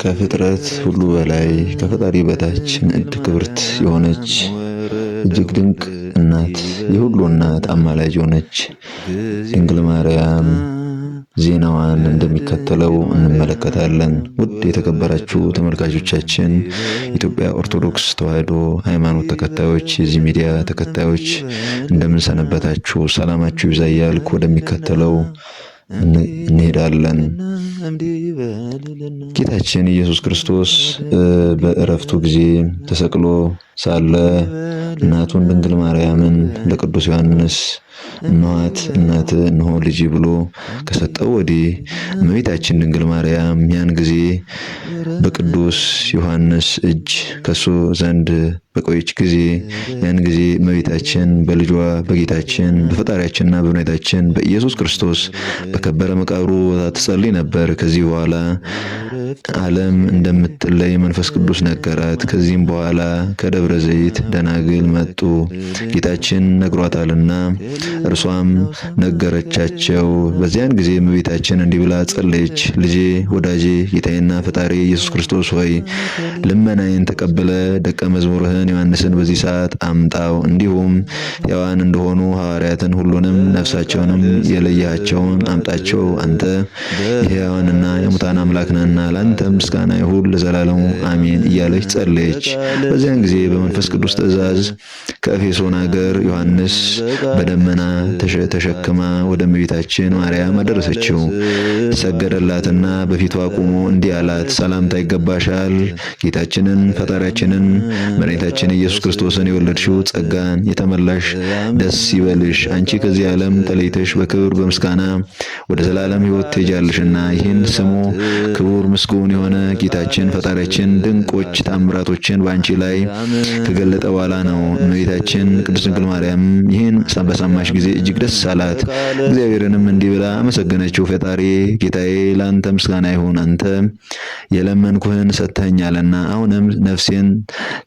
ከፍጥረት ሁሉ በላይ ከፈጣሪ በታች ንዕድ ክብርት የሆነች እጅግ ድንቅ እናት የሁሉ እናት አማላጅ የሆነች ድንግል ማርያም ዜናዋን እንደሚከተለው እንመለከታለን። ውድ የተከበራችሁ ተመልካቾቻችን፣ ኢትዮጵያ ኦርቶዶክስ ተዋሕዶ ሃይማኖት ተከታዮች፣ የዚህ ሚዲያ ተከታዮች እንደምን ሰነበታችሁ? ሰላማችሁ ይብዛ እያልኩ ወደሚከተለው እንሄዳለን። ጌታችን ኢየሱስ ክርስቶስ በእረፍቱ ጊዜ ተሰቅሎ ሳለ እናቱን ድንግል ማርያምን ለቅዱስ ዮሐንስ እነኋት እናት እነሆ ልጅ ብሎ ከሰጠው ወዲህ እመቤታችን ድንግል ማርያም ያን ጊዜ በቅዱስ ዮሐንስ እጅ ከሱ ዘንድ በቆየች ጊዜ ያን ጊዜ እመቤታችን በልጇ በጌታችን በፈጣሪያችንና በመድኃኒታችን በኢየሱስ ክርስቶስ በከበረ መቃብሩ ትጸልይ ነበር። ከዚህ በኋላ ዓለም እንደምትለይ መንፈስ ቅዱስ ነገራት። ከዚህም በኋላ ከደብረ ዘይት ደናግል መጡ፣ ጌታችን ነግሯታልና እርሷም ነገረቻቸው። በዚያን ጊዜ እመቤታችን እንዲህ ብላ ጸለየች። ልጄ ወዳጄ ጌታዬና ፈጣሪ ኢየሱስ ክርስቶስ ሆይ ልመናዬን ተቀብለ ደቀ መዝሙርህን ዮሐንስን በዚህ ሰዓት አምጣው። እንዲሁም ሕያዋን እንደሆኑ ሐዋርያትን ሁሉንም ነፍሳቸውንም የለያቸውን አምጣቸው። አንተ የሕያዋንና የሙታን አምላክ ነህና ለአንተ ምስጋና ይሁን ለዘላለሙ አሜን እያለች ጸለየች። በዚያን ጊዜ በመንፈስ ቅዱስ ትእዛዝ ከኤፌሶን ሀገር ዮሐንስ በደመና ተሸክማ ወደ እመቤታችን ማርያም አደረሰችው። ሰገደላትና በፊቷ ቆሞ እንዲህ አላት፣ ሰላምታ ይገባሻል። ጌታችንን ፈጣሪያችንን መድኃኒታችን ኢየሱስ ክርስቶስን የወለድሽው ጸጋን የተመላሽ ደስ ይበልሽ። አንቺ ከዚህ ዓለም ተለይተሽ በክብር በምስጋና ወደ ዘላለም ሕይወት ትሄጃለሽና ይህን ስሙ ክቡር ምስጉን የሆነ ጌታችን ፈጣሪያችን ድንቆች ታምራቶችን በአንቺ ላይ ከገለጠ በኋላ ነው። እመቤታችን ቅድስት ድንግል ማርያም ይህን በሰማች ጊዜ እጅግ ደስ አላት። እግዚአብሔርንም እንዲህ ብላ አመሰገነችው። ፈጣሪ ጌታዬ ለአንተ ምስጋና ይሁን፣ አንተ የለመንኩህን ሰጥተኸኛልና አሁንም ነፍሴን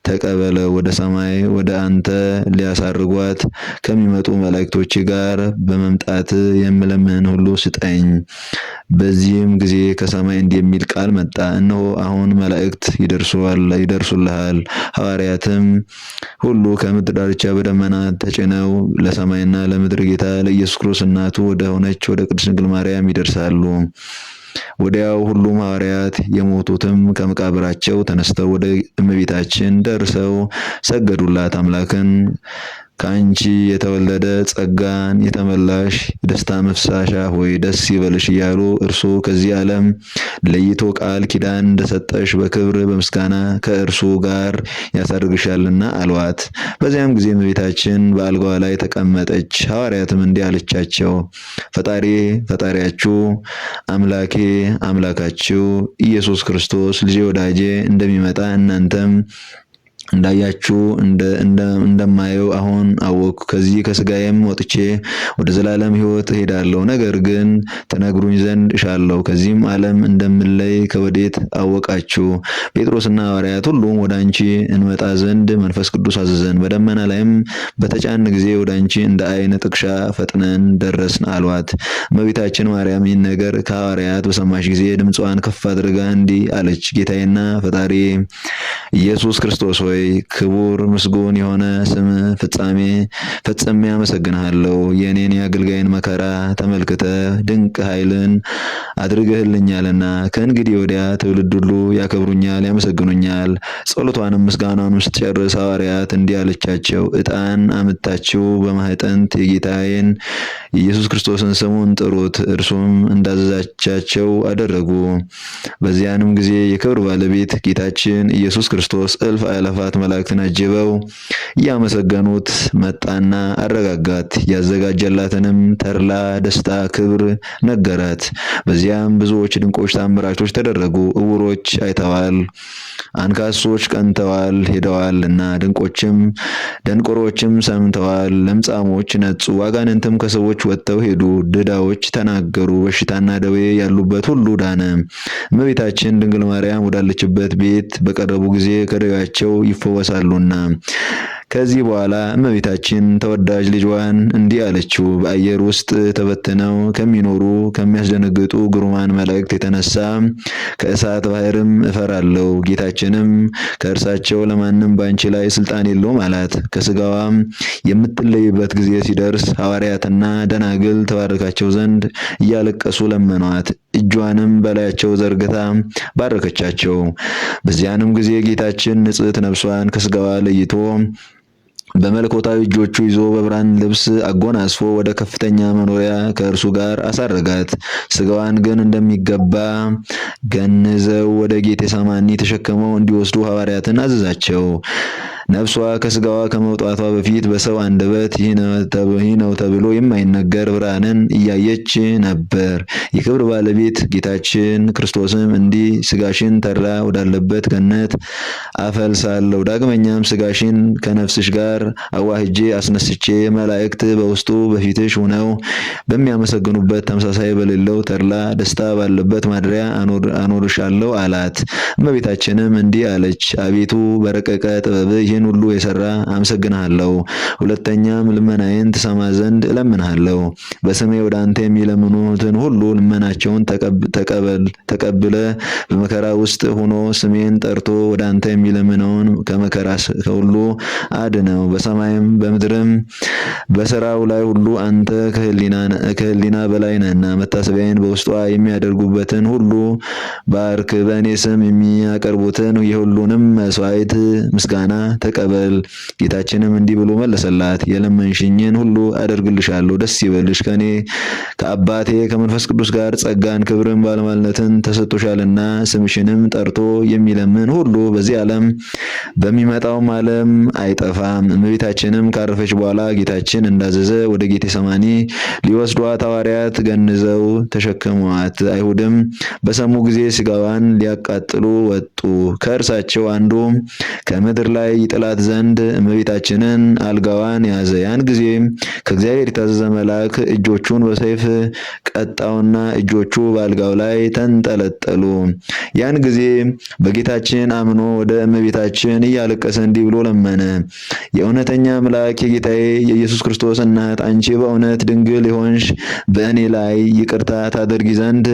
ተቀበለ። ወደ ሰማይ ወደ አንተ ሊያሳርጓት ከሚመጡ መላእክቶች ጋር በመምጣት የምለምህን ሁሉ ስጠኝ። በዚህም ጊዜ ከሰማይ እንዲህ የሚል ቃል መጣ፣ እነሆ አሁን መላእክት ይደርሱልሃል። ሐዋርያትም ሁሉ ከምድር ዳርቻ በደመና ተጭነው ለሰማይና ለምድር ጌታ ለኢየሱስ ክርስቶስ እናቱ ወደ ሆነች ወደ ቅድስት ድንግል ማርያም ይደርሳሉ። ወዲያው ሁሉም ሐዋርያት የሞቱትም ከመቃብራቸው ተነስተው ወደ እመቤታችን ደርሰው ሰገዱላት። አምላክን ከአንቺ የተወለደ ጸጋን የተመላሽ የደስታ መፍሳሻ ሆይ ደስ ይበልሽ እያሉ እርሱ ከዚህ ዓለም ለይቶ ቃል ኪዳን እንደሰጠሽ በክብር በምስጋና ከእርሱ ጋር ያሳድግሻልና አሏት። በዚያም ጊዜ እመቤታችን በአልጋዋ ላይ ተቀመጠች። ሐዋርያትም እንዲህ አለቻቸው፣ ፈጣሪያችሁ አምላኬ አምላካችሁ ኢየሱስ ክርስቶስ ልጄ ወዳጄ እንደሚመጣ እናንተም እንዳያችሁ እንደማየው አሁን አወቅኩ። ከዚህ ከስጋዬም ወጥቼ ወደ ዘላለም ሕይወት እሄዳለሁ። ነገር ግን ተነግሩኝ ዘንድ እሻለሁ፣ ከዚህም ዓለም እንደምለይ ከወዴት አወቃችሁ? ጴጥሮስና ሐዋርያት ሁሉም ወደ አንቺ እንመጣ ዘንድ መንፈስ ቅዱስ አዘዘን። በደመና ላይም በተጫን ጊዜ ወደ አንቺ እንደ ዓይን ጥቅሻ ፈጥነን ደረስን አሏት። እመቤታችን ማርያም ይህን ነገር ከሐዋርያት በሰማች ጊዜ ድምጿን ከፍ አድርጋ እንዲህ አለች፣ ጌታዬና ፈጣሪ ኢየሱስ ክርስቶስ ሆይ ክቡር ምስጉን የሆነ ስም ፈጽሜ አመሰግንሃለሁ። የኔን የአገልጋይን መከራ ተመልክተ ድንቅ ኃይልን አድርገህልኛልና ከእንግዲህ ወዲያ ትውልድ ሁሉ ያከብሩኛል፣ ያመሰግኑኛል። ጸሎቷንም ምስጋናዋንም ስትጨርስ ሐዋርያት እንዲህ አለቻቸው፣ ዕጣን አምጥታችሁ በማኅጠንት የጌታዬን ኢየሱስ ክርስቶስን ስሙን ጥሩት። እርሱም እንዳዘዛቻቸው አደረጉ። በዚያንም ጊዜ የክብር ባለቤት ጌታችን ኢየሱስ ክርስቶስ እልፍ አእላፋት መላእክትን አጅበው እያመሰገኑት መጣና አረጋጋት። ያዘጋጀላትንም ተድላ ደስታ ክብር ነገራት። በዚያም ብዙዎች ድንቆች ታምራቶች ተደረጉ። እውሮች አይተዋል፣ አንካሶች ቀንተዋል ሄደዋልና፣ ደንቆሮችም ሰምተዋል፣ ለምጻሞች ነጹ፣ አጋንንትም ከሰዎች ወጥተው ሄዱ፣ ድዳዎች ተናገሩ፣ በሽታና ደዌ ያሉበት ሁሉ ዳነ። እመቤታችን ድንግል ማርያም ወዳለችበት ቤት በቀረቡ ጊዜ ከደዌያቸው ይፈወሳሉና ከዚህ በኋላ እመቤታችን ተወዳጅ ልጇን እንዲህ አለችው። በአየር ውስጥ ተበትነው ከሚኖሩ ከሚያስደነግጡ ግሩማን መላእክት የተነሳ ከእሳት ባህርም እፈራለሁ። ጌታችንም ከእርሳቸው ለማንም ባንቺ ላይ ስልጣን የለውም አላት። ከስጋዋም የምትለይበት ጊዜ ሲደርስ ሐዋርያትና ደናግል ተባረካቸው ዘንድ እያለቀሱ ለመኗት። እጇንም በላያቸው ዘርግታ ባረከቻቸው። በዚያንም ጊዜ ጌታችን ንጽሕት ነፍሷን ከስጋዋ ለይቶ በመለኮታዊ እጆቹ ይዞ በብርሃን ልብስ አጎናጽፎ ወደ ከፍተኛ መኖሪያ ከእርሱ ጋር አሳረጋት። ስጋዋን ግን እንደሚገባ ገንዘው ወደ ጌቴሰማኒ ተሸክመው እንዲወስዱ ሐዋርያትን አዘዛቸው። ነፍሷ ከስጋዋ ከመውጣቷ በፊት በሰው አንደበት ይህ ነው ተብሎ የማይነገር ብርሃንን እያየች ነበር። የክብር ባለቤት ጌታችን ክርስቶስም እንዲህ ስጋሽን ተድላ ወዳለበት ገነት አፈልሳለሁ፣ ዳግመኛም ስጋሽን ከነፍስሽ ጋር አዋህጄ አስነስቼ መላእክት በውስጡ በፊትሽ ሆነው በሚያመሰግኑበት ተመሳሳይ በሌለው ተድላ ደስታ ባለበት ማደሪያ አኖርሻለሁ አላት። እመቤታችንም እንዲህ አለች፣ አቤቱ በረቀቀ ጥበብ ይህን ሁሉ የሰራ አመሰግንሃለሁ። ሁለተኛም ልመናዬን ትሰማ ዘንድ እለምንሃለሁ። በስሜ ወደ አንተ የሚለምኑትን ሁሉ ልመናቸውን ተቀብለ በመከራ ውስጥ ሆኖ ስሜን ጠርቶ ወደ አንተ የሚለምነውን ከመከራ ሁሉ አድነው። በሰማይም በምድርም በስራው ላይ ሁሉ አንተ ከህሊና በላይ ነህና መታሰቢያን በውስጧ የሚያደርጉበትን ሁሉ ባርክ። በእኔ ስም የሚያቀርቡትን የሁሉንም መስዋዕት ምስጋና ተቀበል። ጌታችንም እንዲህ ብሎ መለሰላት፣ የለመንሽኝን ሁሉ አደርግልሻለሁ። ደስ ይበልሽ፣ ከኔ ከአባቴ ከመንፈስ ቅዱስ ጋር ጸጋን ክብርን ባለሟልነትን ተሰጥቶሻልና። ስምሽንም ጠርቶ የሚለምን ሁሉ በዚህ ዓለም በሚመጣውም ዓለም አይጠፋም። እመቤታችንም ካረፈች በኋላ ጌታችን እንዳዘዘ ወደ ጌቴሰማኒ ሊወስዷት ሐዋርያት ገንዘው ተሸክመዋት። አይሁድም በሰሙ ጊዜ ስጋዋን ሊያቃጥሉ ወጡ። ከእርሳቸው አንዱ ከምድር ላይ ይጥላት ዘንድ እመቤታችንን አልጋዋን ያዘ። ያን ጊዜ ከእግዚአብሔር የታዘዘ መልአክ እጆቹን በሰይፍ ቀጣውና እጆቹ በአልጋው ላይ ተንጠለጠሉ። ያን ጊዜ በጌታችን አምኖ ወደ እመቤታችን እያለቀሰ እንዲህ ብሎ ለመነ። የእውነተኛ አምላክ የጌታዬ የኢየሱስ ክርስቶስ እናት አንቺ በእውነት ድንግል የሆንሽ በእኔ ላይ ይቅርታ ታደርጊ ዘንድ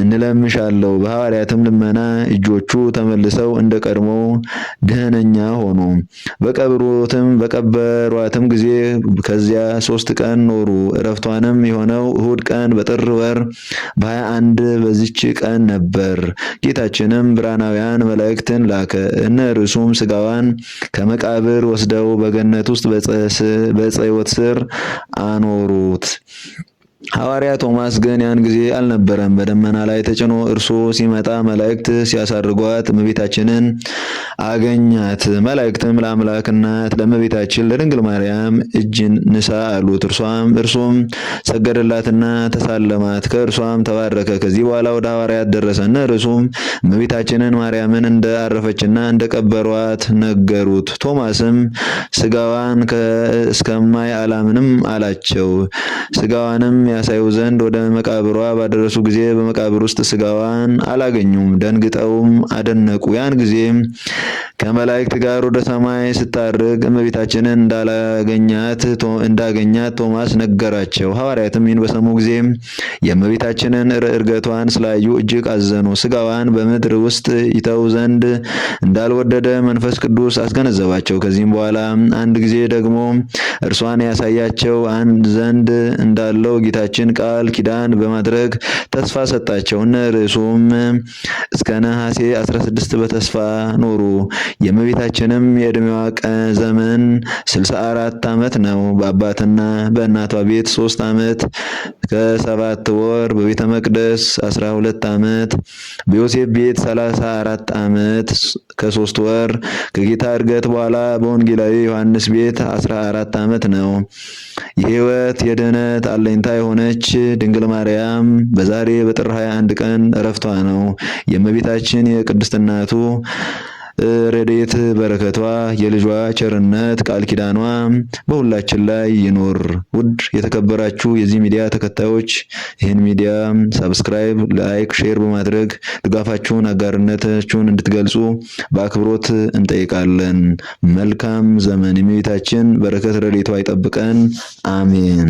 እንለምሻለሁ። በሐዋርያትም ልመና እጆቹ ተመልሰው እንደ ቀድሞው ደህነኛ ሆኑ። በቀበሯትም ጊዜ ከዚያ 3 ቀን ኖሩ። እረፍቷንም የሆነው እሁድ ቀን በጥር ወር በ21 በዚች ቀን ነበር። ጌታችንም ብርሃናውያን መላእክትን ላከ። እነርሱም ስጋዋን ከመቃብር ወስደው በገነት ውስጥ በዕፀ ሕይወት ስር አኖሩት። ሐዋርያ ቶማስ ግን ያን ጊዜ አልነበረም። በደመና ላይ ተጭኖ እርሱ ሲመጣ መላእክት ሲያሳርጓት እመቤታችንን አገኛት። መላእክትም ለአምላክ እናት ለእመቤታችን ለድንግል ማርያም እጅ ንሳ አሉት። እርሱም ሰገደላትና ተሳለማት፣ ከእርሷም ተባረከ። ከዚህ በኋላ ወደ ሐዋርያት ደረሰ። እነርሱም እመቤታችንን ማርያምን እንደ አረፈችና እንደ ቀበሯት ነገሩት። ቶማስም ስጋዋን እስከማይ አላምንም አላቸው። ስጋዋንም ያሳዩ ዘንድ ወደ መቃብሯ ባደረሱ ጊዜ በመቃብር ውስጥ ስጋዋን አላገኙም። ደንግጠውም አደነቁ። ያን ጊዜ ከመላእክት ጋር ወደ ሰማይ ስታርግ እመቤታችንን እንዳገኛት ቶማስ ነገራቸው። ሐዋርያትም ይህን በሰሙ ጊዜ የእመቤታችንን እርገቷን ስላዩ እጅግ አዘኑ። ስጋዋን በምድር ውስጥ ይተው ዘንድ እንዳልወደደ መንፈስ ቅዱስ አስገነዘባቸው። ከዚህም በኋላ አንድ ጊዜ ደግሞ እርሷን ያሳያቸው ዘንድ እንዳለው ጌታችን ቃል ኪዳን በማድረግ ተስፋ ሰጣቸው። እነርሱም እስከ ነሐሴ 16 በተስፋ ኖሩ። የእመቤታችንም የዕድሜዋ ዘመን 64 ዓመት ነው። በአባትና በእናቷ ቤት 3 ዓመት ከ7 ወር፣ በቤተ መቅደስ 12 ዓመት፣ በዮሴፍ ቤት 34 ዓመት ከ3 ወር፣ ከጌታ ዕርገት በኋላ በወንጌላዊ ዮሐንስ ቤት 14 ዓመት ነው። የሕይወት የድኅነት አለኝታ የሆነች ድንግል ማርያም በዛሬ በጥር 21 ቀን ዕረፍቷ ነው። የእመቤታችን የቅድስት እናቱ ረድኤት በረከቷ የልጇ ቸርነት ቃል ኪዳኗ በሁላችን ላይ ይኖር። ውድ የተከበራችሁ የዚህ ሚዲያ ተከታዮች ይህን ሚዲያ ሰብስክራይብ፣ ላይክ፣ ሼር በማድረግ ድጋፋችሁን አጋርነታችሁን እንድትገልጹ በአክብሮት እንጠይቃለን። መልካም ዘመን። የእመቤታችን በረከት ረድኤቷ ይጠብቀን። አሜን።